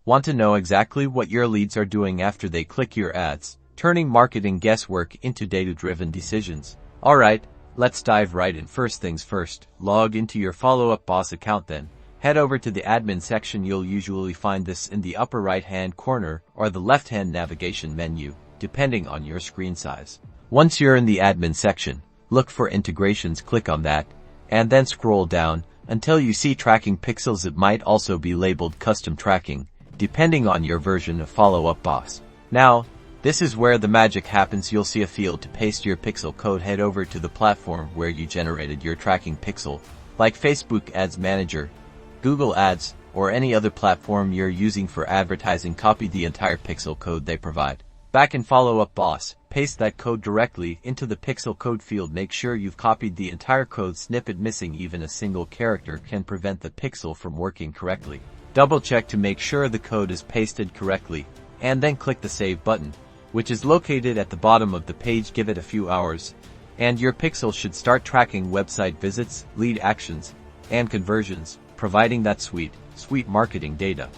Want to know exactly what your leads are doing after they click your ads, turning marketing guesswork into data-driven decisions? Alright, let's dive right in. First things first, log into your Follow Up Boss account, then head over to the admin section. You'll usually find this in the upper right-hand corner or the left-hand navigation menu, depending on your screen size. Once you're in the admin section, look for integrations, click on that, and then scroll down until you see tracking pixels. It might also be labeled custom tracking, depending on your version of Follow Up Boss. Now, this is where the magic happens. You'll see a field to paste your pixel code. Head over to the platform where you generated your tracking pixel, like Facebook Ads Manager, Google Ads, or any other platform you're using for advertising. Copy the entire pixel code they provide. Back in Follow Up Boss, paste that code directly into the pixel code field. Make sure you've copied the entire code snippet. Missing even a single character can prevent the pixel from working correctly. Double check to make sure the code is pasted correctly, and then click the Save button, which is located at the bottom of the page. Give it a few hours, and your pixel should start tracking website visits, lead actions, and conversions, providing that sweet marketing data.